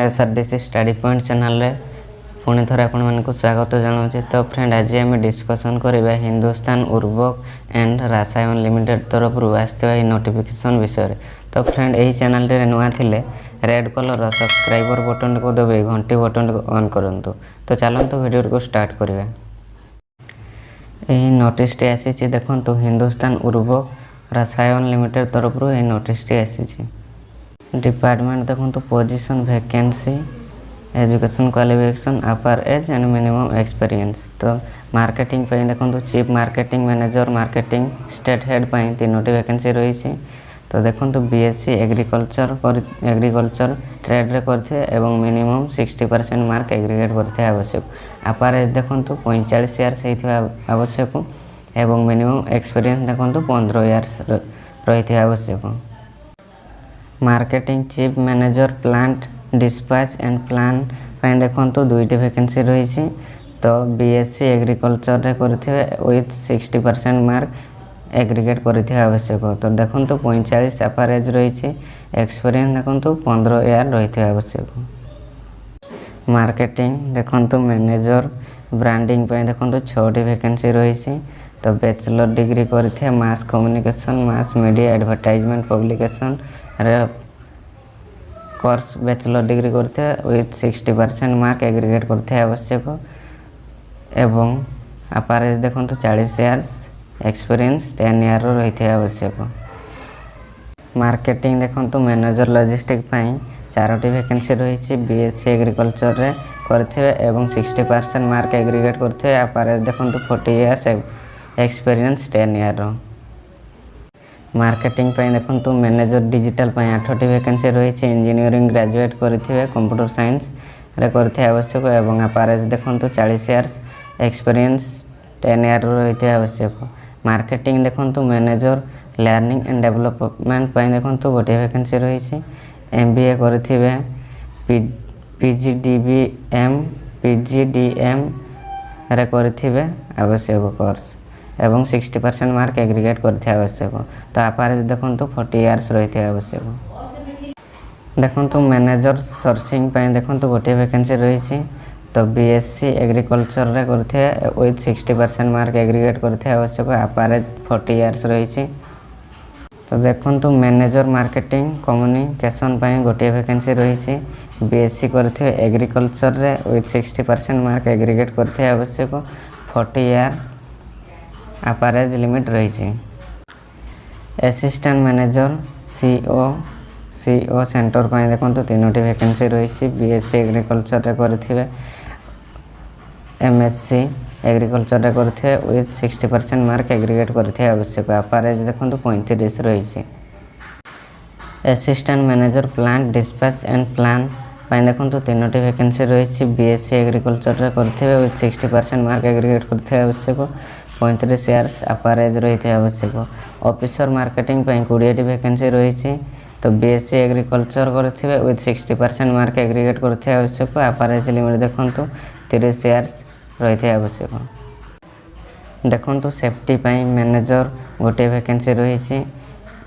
एसआरडीसी study point channel रे पुणी थोड़े आपण मानक स्वागत जनाऊे। तो फ्रेंड आज आम डिस्कसन करवा हिंदुस्तान उर्वरक एंड रसायन लिमिटेड तरफ आसवा नोटिफिकेशन विषय। तो फ्रेंड यही चैनल नुआ थिले रेड कलर सब्सक्राइबर बटन को दबे घंटी बटन को ऑन करंतु। तो चलते वीडियो को स्टार्ट करवा। यही नोटिस आसी देखो हिंदुस्तान उर्वरक रसायन लिमिटेड तरफ यही नोटिस आसी। डिपार्टमेंट देखो position vacancy education qualification upper as and minimum experience. तो मार्केटिंग पे देखो chief marketing manager marketing state head पर तीनोटी वैकेंसी रही। तो देखो बीएससी एग्रीकल्चर ट्रेड रे करथे एवं मिनिमम 60% मार्क एग्रीगेट करथे आवश्यक। अपर एज देखो 45 इयर्स होइथिबा आवश्यक एवं मिनिमम एक्सपीरियंस देखो 15 इयर्स रही आवश्यक। Marketing chief manager plant dispatch and plan पर देखो दुईटी वैकेंसी रही। तो बीएससी एग्रीकल्चर रे करथिबे विथ 60% मार्क एग्रीगेट करथिबे आवश्यक। तो देखो 45 अपर एज रही। एक्सपीरियंस देखो 15 इयर रही आवश्यक। मार्केटिंग देखो मैनेजर ब्रांडिंग पर देखो 6टी वैकेंसी रही। तो बैचलर डिग्री करथिबे mass communication mass media advertisement publication रे कोर्स बैचलर डिग्री करते विथ 60% मार्क एग्रीगेट करते आवश्यक एवं अपर एज देखो 40 इयर्स एक्सपीरियंस 10 इयर रही आवश्यक। मार्केटिंग देखो मैनेजर लॉजिस्टिक पाई 4टी वैकेंसी रही। बीएससी एग्रीकल्चर रे करते एवं 60% मार्क एग्रीगेट करते अपर एज देखो 40 इयर्स एक्सपीरियंस 10 इयर। मार्केटिंग पे देखो मैनेजर डिजिटल 8टी वैकेंसी रही। इंजीनियरिंग ग्रेजुएट करथिबे कंप्यूटर साइंस रे करथे आवश्यक एवं अपर एज देखो 40 इयर्स एक्सपीरियंस 10 इयर रही आवश्यक। मार्केटिंग देखो मैनेजर लर्निंग एंड डेवलपमेंट पे देखो गोटे वैकेंसी रही। एमबीए करथिबे पीजीडीएम रे करथिबे आवश्यक कोर्स एवं 60% मार्क एग्रीगेट करते आवश्यक। तो अपर एज देखो 40 इयर्स रही आवश्यक। देखो मैनेजर सोर्सिंग पे देखो गोटे वैकेंसी रही। तो बीएससी एग्रीकल्चर रे करथे विथ 60% मार्क एग्रीगेट करते आवश्यक अपर एज 40 इयर्स रही। तो देखो मैनेजर मार्केटिंग कम्युनिकेशन पे गोटे वैकेंसी रही। बीएससी करथे एग्रीकल्चर रे विथ 60% मार्क एग्रीगेट करते आवश्यक 40 इयर अपर एज लिमिट रही। असिस्टेंट मैनेजर सीओ सेंटर पर देखो 3टी वैकेंसी रही। बीएससी एग्रीकल्चर रे करथिबे एमएससी एग्रीकल्चर रे करथिबे विथ 60% मार्क एग्रीगेट करथिबे आवश्यक अपर एज देखो 35 रही। Assistant manager plant dispatch and plan पर देखो 3टी वैकेंसी रही। बीएससी एग्रीकल्चर रे करथिबे विथ 60% मार्क एग्रीगेट करथिबे आवश्यक 35 इयर्स अपर एज रही आवश्यक। ऑफिसर मार्केटिंग 20टी वैकेंसी रही। तो बीएससी एग्रीकल्चर करथिबे विथ 60% मार्क एग्रीगेट करथिबे आवश्यक अपर एज लिमिट देखो 30 इयर्स रही आवश्यक। देखो सेफ्टी पाई मैनेजर गोटे वैकेंसी रही।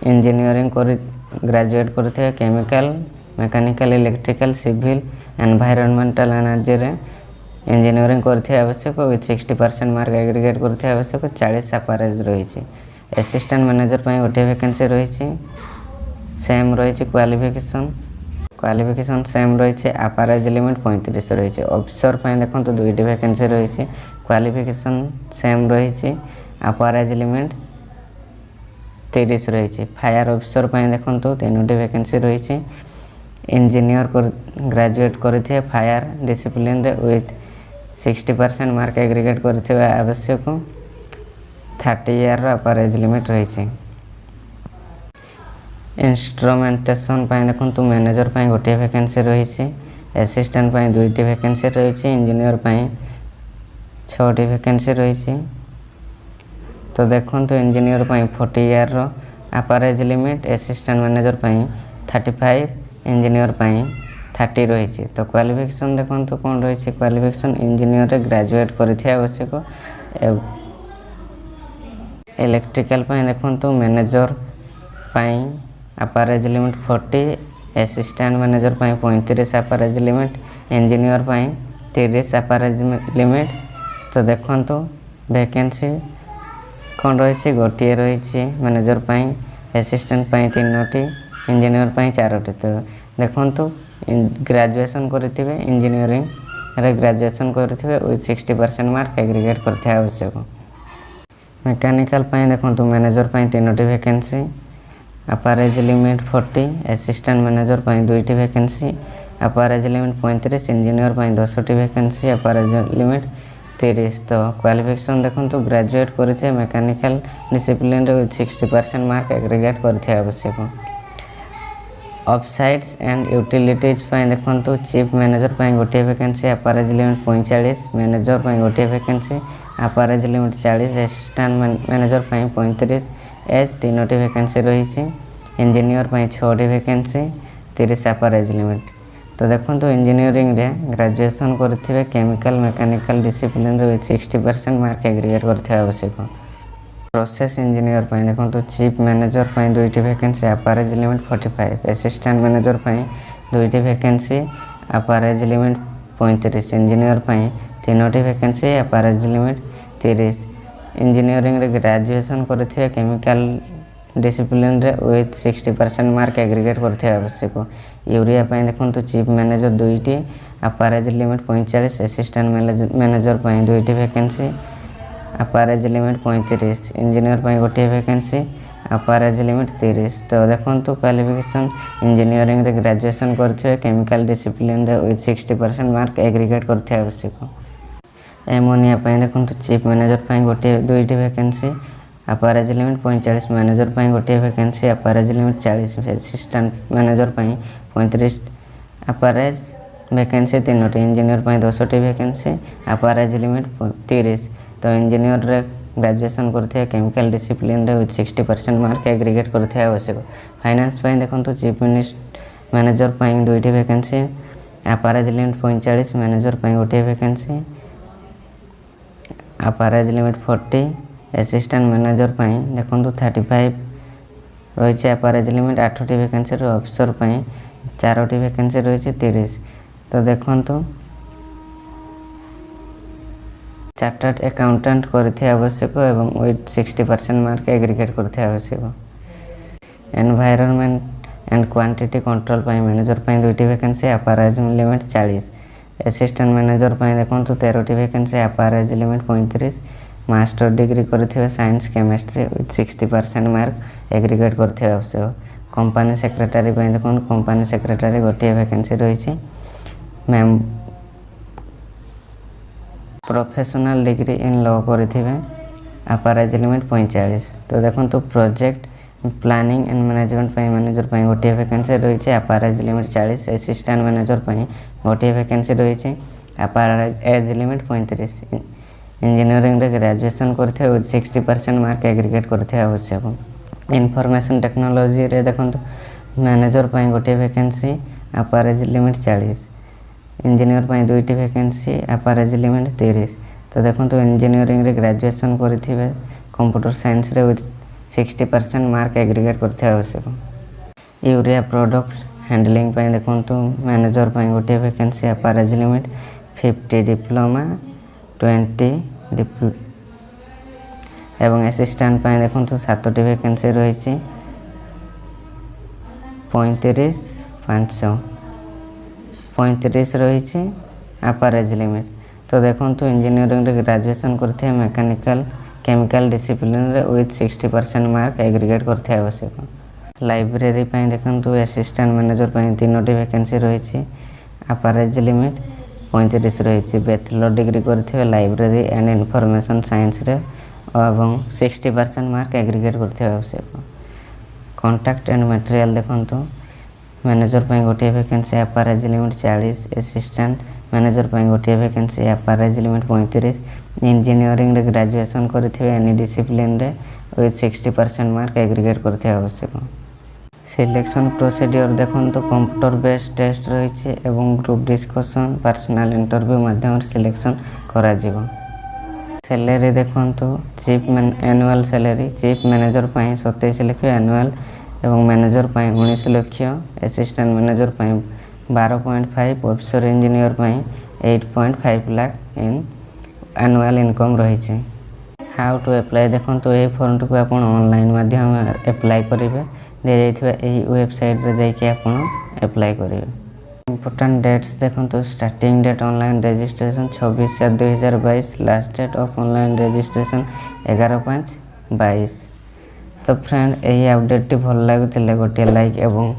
इंजीनियरिंग ग्रेजुएट करथिबे chemical mechanical electrical civil environmental energy रे इंजीनियरिंग करथिबे आवश्यक विथ 60% मार्क एग्रीगेट करथिबे आवश्यक 40 अपर एज रही। असिस्टेंट मैनेजर पे गोटे वैकेंसी रही। सेम रही क्वालिफिकेशन सेम रही अपर एज लिमिट 35 रही। ऑफिसर पे देखो 2टी वैकेंसी रही। क्वालिफिकेशन सेम रही अपर एज लिमिट 30 रही। फायर ऑफिसर पे देखो 3टी वैकेंसी रही। इंजीनियर ग्रेजुएट करथिबे फायर डिसिप्लिन रे विथ 60% मार्क एग्रीगेट करथिबे आवश्यक 30 इयर अपर एज लिमिट रही। इंस्ट्रूमेंटेशन पे देखो मैनेजर पे गोटे वैकेंसी रही। असिस्टेंट पे 2टी वैकेंसी रही। इंजीनियर पे 6टी वैकेंसी रही। तो देखो इंजीनियर पे 40 इयर अपर एज लिमिट असिस्टेंट मैनेजर पे 35 इंजीनियर पे 30 रही। तो क्वालिफिकेशन देखो कौन रही क्वालिफिकेशन इंजीनियर रे ग्रेजुएट करथिबे आवश्यक। इलेक्ट्रिकल पे देखो manager upper age limit 40 assistant manager 35 average limit, engineer 30 average limit. तो देखंतु वैकेंसी कौन रही गोटे रही मैनेजर असिस्टेंट 3टी, इंजीनियर 4टी। तो देखंतु ग्रेजुएशन करथिबे इंजीनियरिंग रे ग्रेजुएशन करथिबे विथ 60% मार्क एग्रीगेट करथिबे आवश्यक। मैकेनिकल देखंतु मैनेजर 3टी vacancy, average limit 40, assistant manager 2टी वैकेंसी, एवरेज लिमिट 35, इंजीनियर 10टी वैकेंसी, एवरेज लिमिट 30। तो क्वालिफिकेशन देखंतु ग्रेजुएट करथिबे मैकेनिकल डिसिप्लिन रे विथ 60% मार्क एग्रीगेट करथिबे आवश्यक। ऑफसाइट्स एंड यूटिलिटीज देखंतु चीफ मैनेजर गोटे वैकेंसी, एवरेज लिमिट 45, मैनेजर गोटे vacancy, average limit 40, assistant manager 35, age 3टी वैकेंसी रही, इंजीनियर 6टी वैकेंसी, 30 एवरेज लिमिट। तो देखंतु इंजीनियरिंग रे ग्रेजुएशन करथिबे केमिकल मैकेनिकल डिसिप्लिन रे विथ 60% मार्क एग्रीगेट करथिबे आवश्यक। प्रोसेस इंजीनियर देखंतु चीफ मैनेजर 2टी vacancy, average limit 45, assistant manager 2टी वैकेंसी, एवरेज लिमिट 35, इंजीनियर 3टी वैकेंसी, एवरेज लिमिट 30। इंजीनियरिंग रे ग्रेजुएशन करथिबे केमिकल डिसिप्लिन रे विथ 60% मार्क एग्रीगेट करथिबे आवश्यक। यूरिया देखंतु चीफ मैनेजर 2टी, एवरेज लिमिट 45, असिस्टेंट मैनेजर 2टी वैकेंसी, एवरेज लिमिट 35, इंजीनियर गोटे वैकेंसी, एवरेज लिमिट 30। तो देखंतु क्वालिफिकेशन इंजीनियरिंग रे ग्रेजुएशन करथिबे केमिकल डिसिप्लिन रे विथ 60% मार्क एग्रीगेट करथिबे आवश्यक। एमोनिया देखंतु चीफ मैनेजर गोटे 2टी वैकेंसी, एवरेज लिमिट 45, मैनेजर गोटे vacancy, average limit 40, assistant manager 35, average vacancy 3टी, इंजीनियर 10टी वैकेंसी, एवरेज लिमिट 30। तो इंजीनियर रे ग्रेजुएशन करथिबे केमिकल डिसिप्लिन रे विथ 60% मार्क एग्रीगेट करथिबे आवश्यक। फाइनेंस देखंतु चीफ मैनेजर 2टी वैकेंसी, एवरेज लिमिट 45, मैनेजर गोटे vacancy, average limit 40, assistant manager देखंतु 35 रही, एवरेज लिमिट 8टी वैकेंसी, ऑफिसर 4टी वैकेंसी रही 30। तो देखंतु चार्टर्ड अकाउंटेंट करथिबे आवश्यक एवं विथ 60% मार्क एग्रीगेट करथिबे आवश्यक। Environment and quantity control manager 2टी vacancy, average limit 40, assistant manager देखंतु 13टी vacancy, average limit 35, master degree करथिबे science chemistry with 60% mark aggregate करथिबे आवश्यक। कंपनी सेक्रेटरी देखंतु कंपनी सेक्रेटरी गोटे वैकेंसी रही, ma'am professional degree in law करथिबे, एवरेज लिमिट 45। तो देखंतु project planning and management manager गोटे वैकेंसी रही, एवरेज लिमिट 40, असिस्टेंट मैनेजर गोटे वैकेंसी रही, एवरेज लिमिट 35। इंजीनियरिंग रे ग्रेजुएशन करथिबे विथ 60% मार्क एग्रीगेट करथिबे आवश्यक। इनफॉरमेशन टेक्नोलॉजी रे देखंतु मैनेजर गोटे वैकेंसी, एवरेज लिमिट 40, इंजीनियर 2टी वैकेंसी, एवरेज लिमिट 30। तो देखंतु इंजीनियरिंग रे ग्रेजुएशन करथिबे कंप्यूटर साइंस रे विथ 60% मार्क एग्रीगेट करथिबे आवश्यक। यूरिया प्रोडक्ट हैंडलिंग देखंतु मैनेजर गोटे वैकेंसी, एवरेज लिमिट 50, डिप्लोमा 20 एवं असिस्टेंट देखंतु 7टी वैकेंसी रही, 35 रही, एवरेज लिमिट। तो देखंतु इंजीनियरिंग रे ग्रेजुएशन करथिबे मैकेनिकल केमिकल डिसिप्लिन रे विथ 60% मार्क एग्रीगेट करथिबे आवश्यक। लाइब्रेरी देखंतु असिस्टेंट मैनेजर 3टी वैकेंसी रही, एवरेज लिमिट 35 रही, बैचलर डिग्री करथिबे लाइब्रेरी एंड इनफॉरमेशन साइंस रे एवं 60% मार्क एग्रीगेट करथिबे आवश्यक। कॉन्टैक्ट एंड मटेरियल देखंतु मैनेजर गोटे vacancy, average limit 40, assistant manager गोटे वैकेंसी, एवरेज लिमिट 35। इंजीनियरिंग रे ग्रेजुएशन करथिबे एनी डिसिप्लिन रे विथ 60% मार्क एग्रीगेट करथिबे आवश्यक। सिलेक्शन प्रोसीड्यूर देखंतु कंप्यूटर बेस्ड टेस्ट रही एवं ग्रुप डिस्कशन पर्सनल इंटरव्यू माध्यम सिलेक्शन करा जिवो। सैलरी देखंतु chief annual salary chief manager 27 lakh, annual एवं manager 19 lakh, assistant manager 12.5, officer engineer 8.5 lakh in annual income रही। हाउ टू अप्लाई देखो तो यही फॉर्म को आप ऑनलाइन माध्यम अप्लाई करेंगे दी जाइए वेबसाइट रे जाकि आप अप्लाई करेंगे। इम्पोर्टेंट डेट्स देखो तो starting date online registration 26/7/2022, last date of online registration 11/5/22। तो फ्रेंड यही अपडेट भल लगुले गोटे लाइक एवं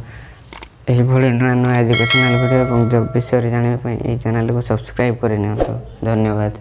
यही नुआ नुआ एजुकेशनल वीडियो और जॉब विषय जानापी चैनल को सब्सक्राइब करनी। धन्यवाद।